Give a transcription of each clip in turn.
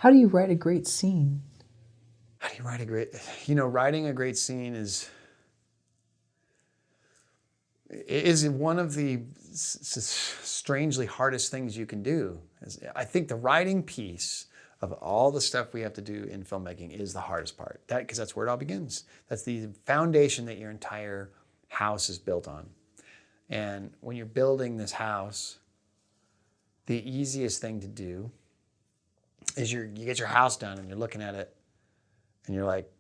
How do you write a great scene? How do you write a great, writing a great scene is one of the strangely hardest things you can do. I think the writing piece of all the stuff we have to do in filmmaking is the hardest part. Because that's where it all begins. That's the foundation that your entire house is built on. And when you're building this house, the easiest thing to do is you get your house done and you're looking at it and you're like,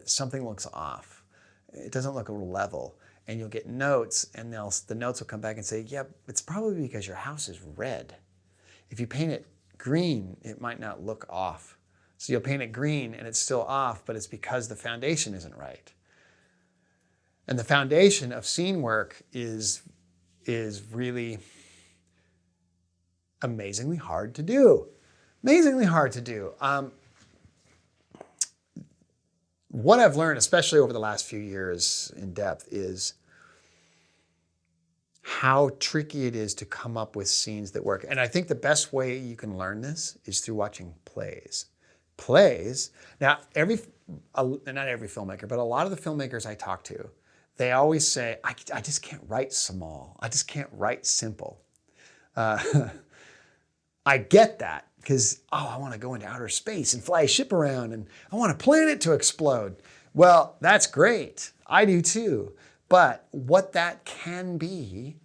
something looks off. It doesn't look level. And you'll get notes, and the notes will come back and say, yeah, it's probably because your house is red. If you paint it green, it might not look off. So you'll paint it green and it's still off, but it's because the foundation isn't right. And the foundation of scene work is really amazingly hard to do. Amazingly hard to do. What I've learned, especially over the last few years in depth, is how tricky it is to come up with scenes that work. And I think the best way you can learn this is through watching plays. Plays, now not every filmmaker, but a lot of the filmmakers I talk to, they always say, I just can't write small. I just can't write simple. I get that. Because, I want to go into outer space and fly a ship around and I want a planet to explode. Well, that's great. I do too. But what that can be,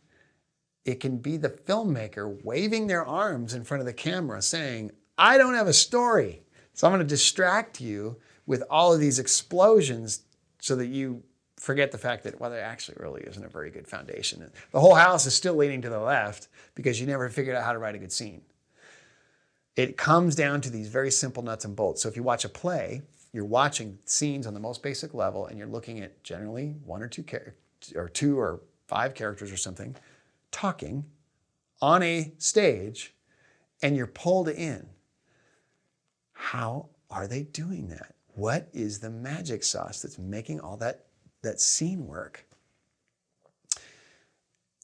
it can be the filmmaker waving their arms in front of the camera saying, I don't have a story. So I'm going to distract you with all of these explosions so that you forget the fact that, well, there actually really isn't a very good foundation. The whole house is still leaning to the left because you never figured out how to write a good scene. It comes down to these very simple nuts and bolts. So if you watch a play, you're watching scenes on the most basic level and you're looking at generally one or two or five characters or something talking on a stage and you're pulled in. How are they doing that? What is the magic sauce that's making all that scene work?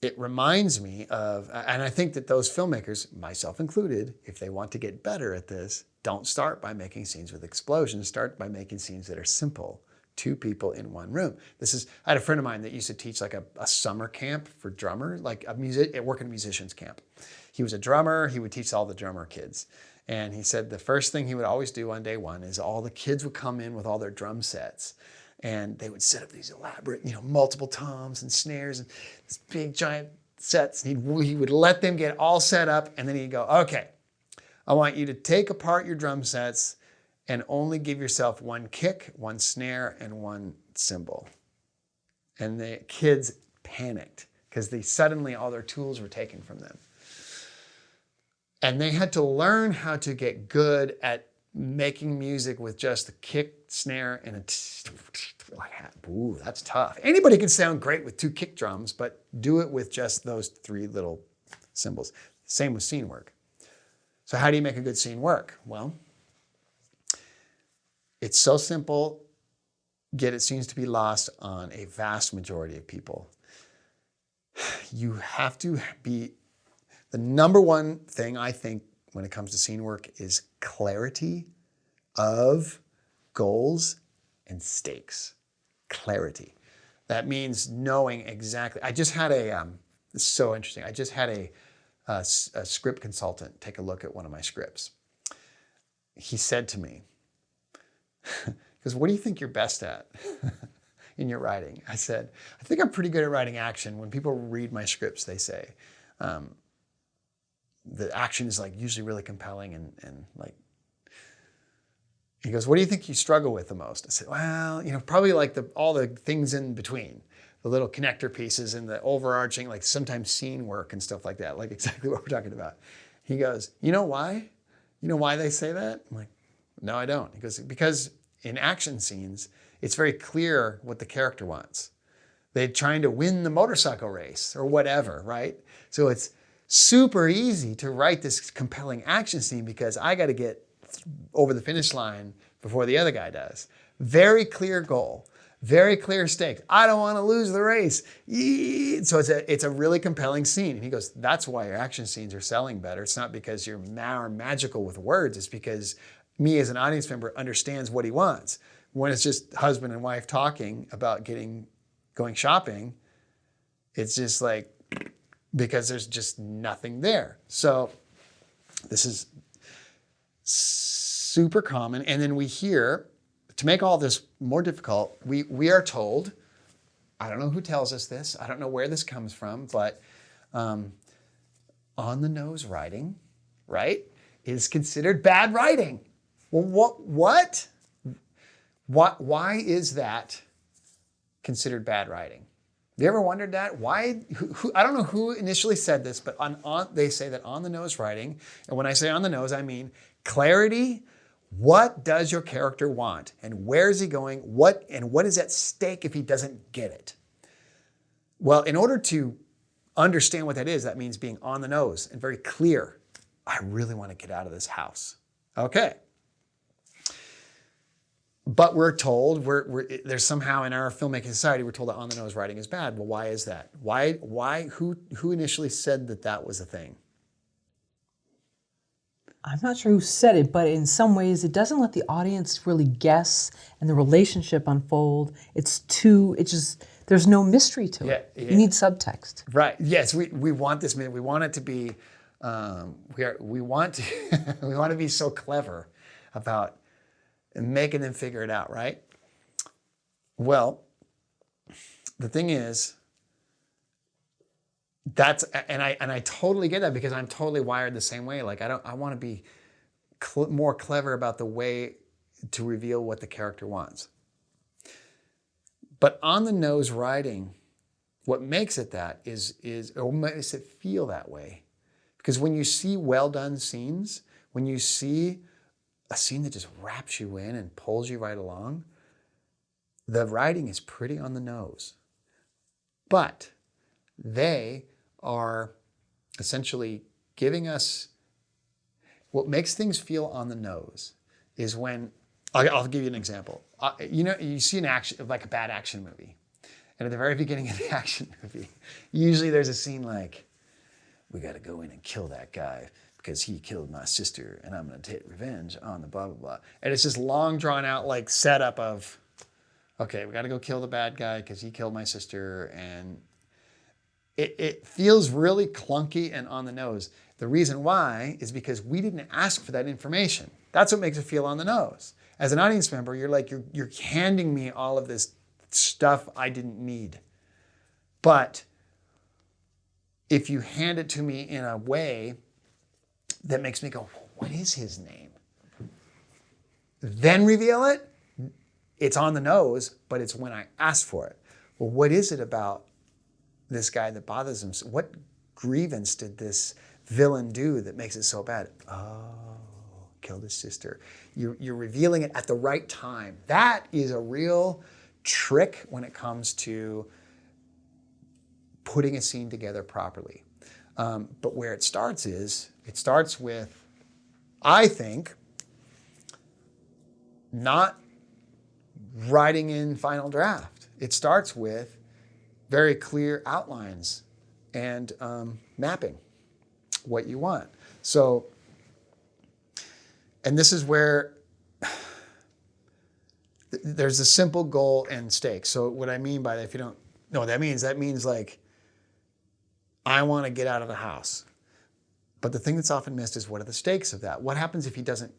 It reminds me of, and I think that those filmmakers, myself included, if they want to get better at this, don't start by making scenes with explosions. Start by making scenes that are simple. Two people in one room. I had a friend of mine that used to teach like a summer camp for drummers, like work in a musician's camp. He was a drummer. He would teach all the drummer kids. And he said the first thing he would always do on day one is all the kids would come in with all their drum sets. And they would set up these elaborate, multiple toms and snares and these big giant sets. He would let them get all set up and then he'd go, okay, I want you to take apart your drum sets and only give yourself one kick, one snare, and one cymbal. And the kids panicked because suddenly all their tools were taken from them. And they had to learn how to get good at making music with just a kick, snare, and ooh, that's tough. Anybody can sound great with two kick drums, but do it with just those three little cymbals. Same with scene work. So how do you make a good scene work? Well, it's so simple, yet it seems to be lost on a vast majority of people. You have to be, the number one thing I think when it comes to scene work is clarity of goals and stakes. Clarity. That means knowing exactly. I just had this is so interesting. I just had a script consultant take a look at one of my scripts. He said to me, because what do you think you're best at in your writing? I said, I think I'm pretty good at writing action. When people read my scripts, they say, the action is like usually really compelling and like, he goes, what do you think you struggle with the most? I said, well, probably like all the things in between, the little connector pieces and the overarching, like sometimes scene work and stuff like that, like exactly what we're talking about. He goes, you know why? You know why they say that? I'm like, no, I don't. He goes, because in action scenes, it's very clear what the character wants. They're trying to win the motorcycle race or whatever, right? So it's super easy to write this compelling action scene because I got to get over the finish line before the other guy does. Very clear goal, Very clear stakes. I don't want to lose the race. So it's a really compelling scene. And he goes, that's why your action scenes are selling better. It's not because you're magical with words. It's because me as an audience member understands what he wants. When it's just husband and wife talking about going shopping, it's just like, because there's just nothing there. So this is super common. And then we hear, to make all this more difficult, we are told, I don't know who tells us this, I don't know where this comes from, but on the nose writing, right, is considered bad writing. Well, what? Why is that considered bad writing? Have you ever wondered that? Why? I don't know who initially said this, but they say that on the nose writing, and when I say on the nose, I mean clarity. What does your character want? And where is he going? What is at stake if he doesn't get it? Well, in order to understand what that is, that means being on the nose and very clear. I really want to get out of this house. Okay. But we're told, there's somehow in our filmmaking society, we're told that on the nose writing is bad. Well, why is that? Who initially said that was a thing? I'm not sure who said it, but in some ways it doesn't let the audience really guess and the relationship unfold. There's no mystery to it. Yeah. You need subtext. Right. Yes, we want this. We want it to be, we want to be so clever about making them figure it out, right? Well, the thing is, I totally get that, because I'm totally wired the same way. Like I want to be more clever about the way to reveal what the character wants. But on the nose writing, what makes it or makes it feel that way, because when you see well done scenes, when you see a scene that just wraps you in and pulls you right along, the writing is pretty on the nose. But they are essentially giving us, what makes things feel on the nose is when, I'll give you an example. You see an action, like a bad action movie. And at the very beginning of the action movie, usually there's a scene like, we got to go in and kill that guy because he killed my sister and I'm going to take revenge on the blah, blah, blah. And it's this long drawn out like setup of, okay, we got to go kill the bad guy because he killed my sister. And it feels really clunky and on the nose. The reason why is because we didn't ask for that information. That's what makes it feel on the nose. As an audience member, you're like, you're handing me all of this stuff I didn't need. But if you hand it to me in a way that makes me go, what is his name? Then reveal it, it's on the nose, but it's when I ask for it. Well, what is it about this guy that bothers him? What grievance did this villain do that makes it so bad? Oh, killed his sister. You're revealing it at the right time. That is a real trick when it comes to putting a scene together properly. But where it starts with, I think, not writing in final draft. It starts with very clear outlines and mapping what you want. So, and this is where there's a simple goal and stake. So what I mean by that, if you don't know what that means like, I want to get out of the house. But the thing that's often missed is, what are the stakes of that? What happens if he doesn't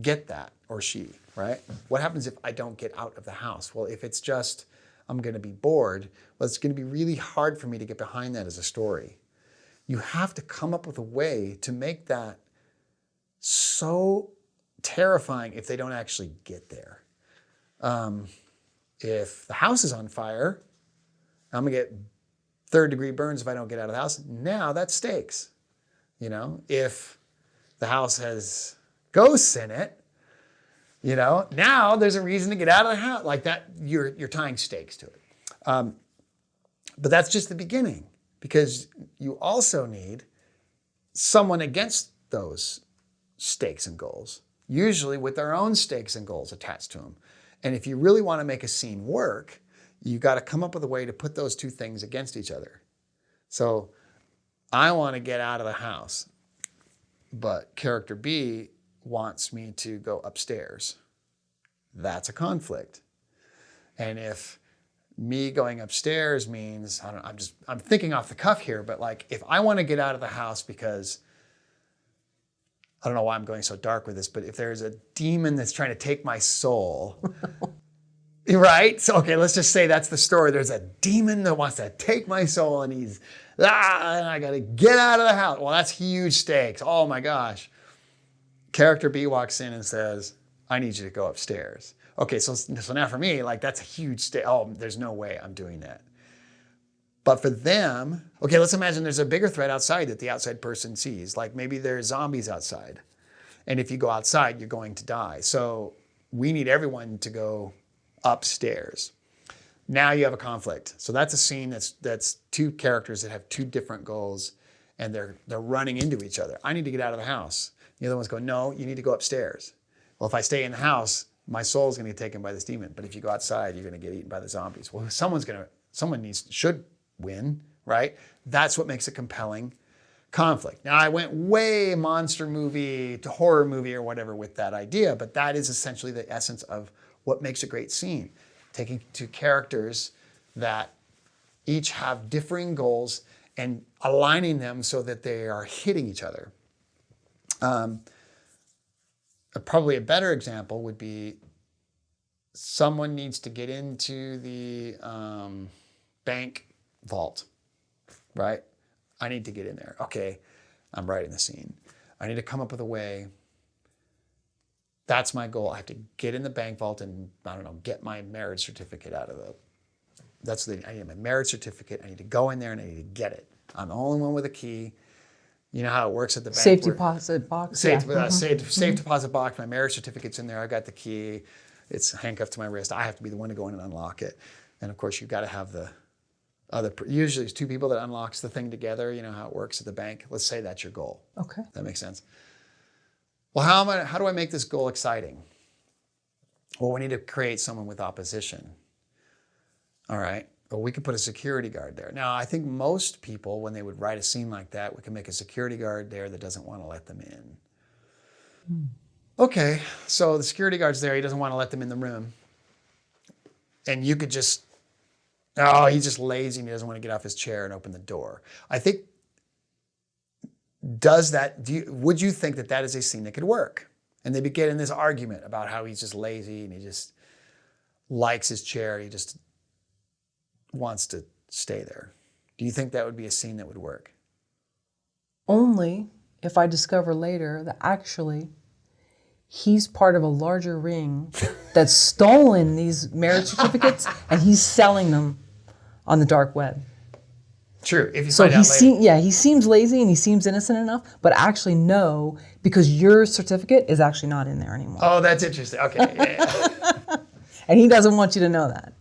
get that, or she, right? What happens if I don't get out of the house? Well, if it's just, I'm going to be bored, well, it's going to be really hard for me to get behind that as a story. You have to come up with a way to make that so terrifying if they don't actually get there. If the house is on fire, I'm going to get third-degree burns if I don't get out of the house. Now that's stakes. If the house has ghosts in it, now there's a reason to get out of the house. Like that, you're tying stakes to it. But that's just the beginning, because you also need someone against those stakes and goals, usually with their own stakes and goals attached to them. And if you really want to make a scene work, you got to come up with a way to put those two things against each other. So I want to get out of the house, but character B wants me to go upstairs. That's a conflict. And if me going upstairs means, I'm thinking off the cuff here, but like if I want to get out of the house because, I don't know why I'm going so dark with this, but if there's a demon that's trying to take my soul, right? So, okay, let's just say that's the story. There's a demon that wants to take my soul and and I got to get out of the house. Well, that's huge stakes. Oh my gosh. Character B walks in and says, I need you to go upstairs. Okay, so now for me, like that's a huge stake. Oh, there's no way I'm doing that. But for them, okay, let's imagine there's a bigger threat outside that the outside person sees. Like maybe there's zombies outside. And if you go outside, you're going to die. So we need everyone to go upstairs. Now you have a conflict. So that's a scene that's two characters that have two different goals and they're running into each other. I need to get out of the house. The other one's going, no, you need to go upstairs. Well, if I stay in the house, my soul's going to get taken by this demon. But if you go outside, you're going to get eaten by the zombies. Well, someone should win, right? That's what makes a compelling conflict. Now, I went way monster movie to horror movie or whatever with that idea, but that is essentially the essence of what makes a great scene. Taking two characters that each have differing goals and aligning them so that they are hitting each other. Probably a better example would be someone needs to get into the bank vault, right? I need to get in there. Okay, I'm writing the scene. I need to come up with a way. That's my goal. I have to get in the bank vault and, I don't know, get my marriage certificate out of I need my marriage certificate. I need to go in there and I need to get it. I'm the only one with a key. You know how it works at the bank. Safe deposit box. Safe deposit box. My marriage certificate's in there. I got the key. It's handcuffed to my wrist. I have to be the one to go in and unlock it. And of course, you've got to have the other, usually it's two people that unlocks the thing together. You know how it works at the bank. Let's say that's your goal. Okay. That makes sense. Well, how do I make this goal exciting? Well, we need to create someone with opposition. All right. Well, we could put a security guard there. Now, I think most people, when they would write a scene like that, we can make a security guard there that doesn't want to let them in. Okay, so the security guard's there. He doesn't want to let them in the room. And you could just, he's just lazy and he doesn't want to get off his chair and open the door. I think, would you think that that is a scene that could work? And they get in this argument about how he's just lazy and he just likes his chair. He just wants to stay there. Do you think that would be a scene that would work? Only if I discover later that actually he's part of a larger ring that's stolen these marriage certificates and he's selling them on the dark web. True. If you find out later. He seems lazy and he seems innocent enough, but actually no, because your certificate is actually not in there anymore. Oh, that's interesting. Okay. Yeah. And he doesn't want you to know that.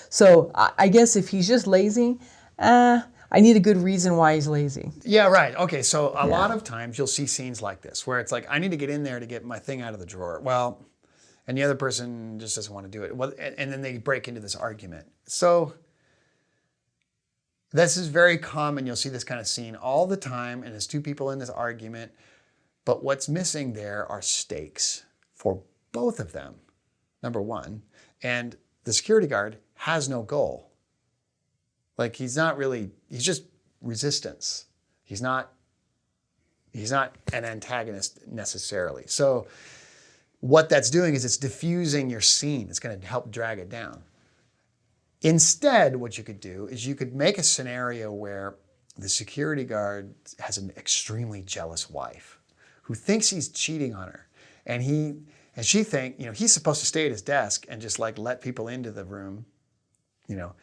So I guess if he's just lazy, I need a good reason why he's lazy. Yeah, right. Okay, so a lot of times you'll see scenes like this where it's like, I need to get in there to get my thing out of the drawer. Well, and the other person just doesn't want to do it. Well, and then they break into this argument. So this is very common. You'll see this kind of scene all the time, and there's two people in this argument. But what's missing there are stakes for both of them, number one. And the security guard has no goal. Like he's just resistance. He's not an antagonist necessarily. So what that's doing is it's diffusing your scene. It's going to help drag it down. Instead, what you could do is you could make a scenario where the security guard has an extremely jealous wife who thinks he's cheating on her. And she thinks, he's supposed to stay at his desk and just like let people into the room.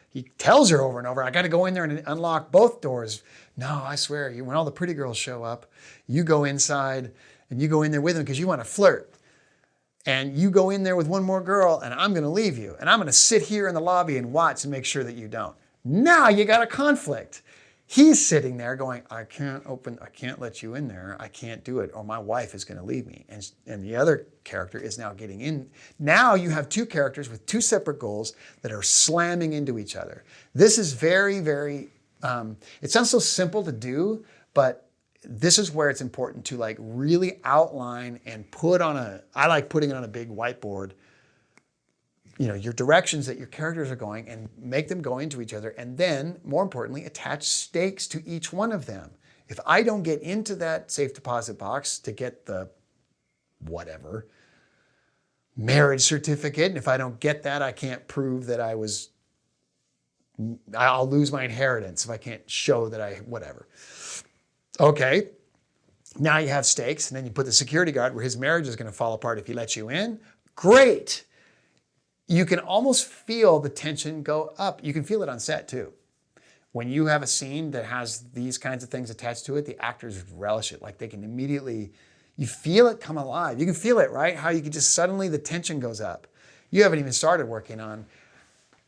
He tells her over and over, I got to go in there and unlock both doors. No, I swear, when all the pretty girls show up, you go inside and you go in there with them because you want to flirt. And you go in there with one more girl and I'm going to leave you. And I'm going to sit here in the lobby and watch and make sure that you don't. Now you got a conflict. He's sitting there going, I can't let you in there. I can't do it, or my wife is going to leave me. And the other character is now getting in. Now you have two characters with two separate goals that are slamming into each other. This is very, very, it sounds so simple to do, but this is where it's important to like really outline and put on I like putting it on a big whiteboard, your directions that your characters are going, and make them go into each other. And then, more importantly, attach stakes to each one of them. If I don't get into that safe deposit box to get the whatever marriage certificate, and if I don't get that, I can't prove that I'll lose my inheritance if I can't show that whatever. Okay, now you have stakes, and then you put the security guard where his marriage is going to fall apart if he lets you in. Great. You can almost feel the tension go up. You can feel it on set too. When you have a scene that has these kinds of things attached to it, the actors relish it. Like they can immediately, you feel it come alive. You can feel it, right? How you can just suddenly, the tension goes up. You haven't even started working on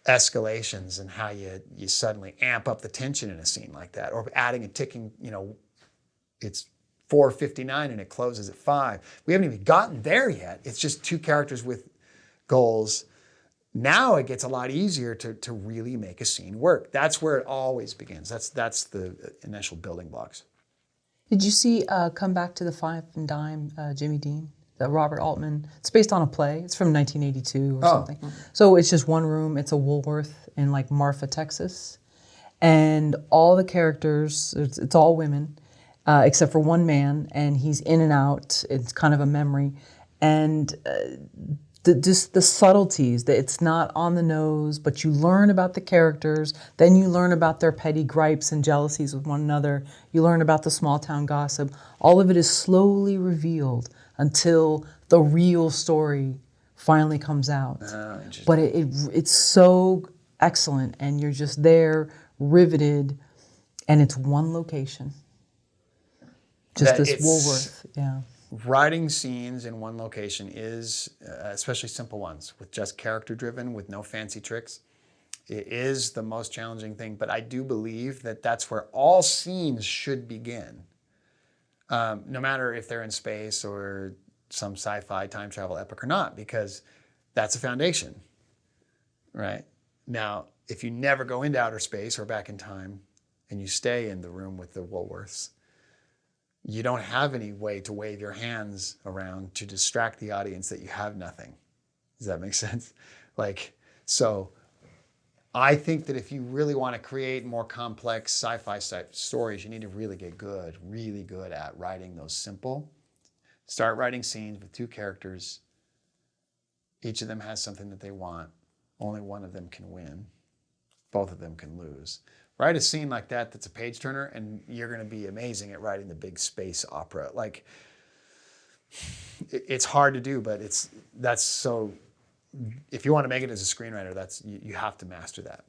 escalations and how you suddenly amp up the tension in a scene like that. Or adding a ticking, it's 4:59 and it closes at 5. We haven't even gotten there yet. It's just two characters with goals. Now it gets a lot easier to really make a scene work. That's where it always begins. That's the initial building blocks. Did you see Come Back to the Five and Dime, Jimmy Dean, the Robert Altman? It's based on a play. It's from 1982 or something. So it's just one room. It's a Woolworth in like Marfa, Texas. And all the characters, it's all women, except for one man, and he's in and out. It's kind of a memory. And just the subtleties, that it's not on the nose, but you learn about the characters, then you learn about their petty gripes and jealousies with one another, you learn about the small town gossip. All of it is slowly revealed until the real story finally comes out. But it's so excellent, and you're just there, riveted, and it's one location. Just this Woolworth, yeah. Writing scenes in one location is, especially simple ones, with just character-driven, with no fancy tricks, it is the most challenging thing. But I do believe that that's where all scenes should begin, no matter if they're in space or some sci-fi time travel epic or not, because that's a foundation, right? Now, if you never go into outer space or back in time and you stay in the room with the Woolworths, you don't have any way to wave your hands around to distract the audience that you have nothing. Does that make sense? So I think that if you really want to create more complex sci-fi stories, you need to really get really good at writing those simple. Start writing scenes with two characters. Each of them has something that they want. Only one of them can win. Both of them can lose. Write a scene like that that's a page turner, and you're going to be amazing at writing the big space opera. It's hard to do, but that's so. If you want to make it as a screenwriter, you have to master that.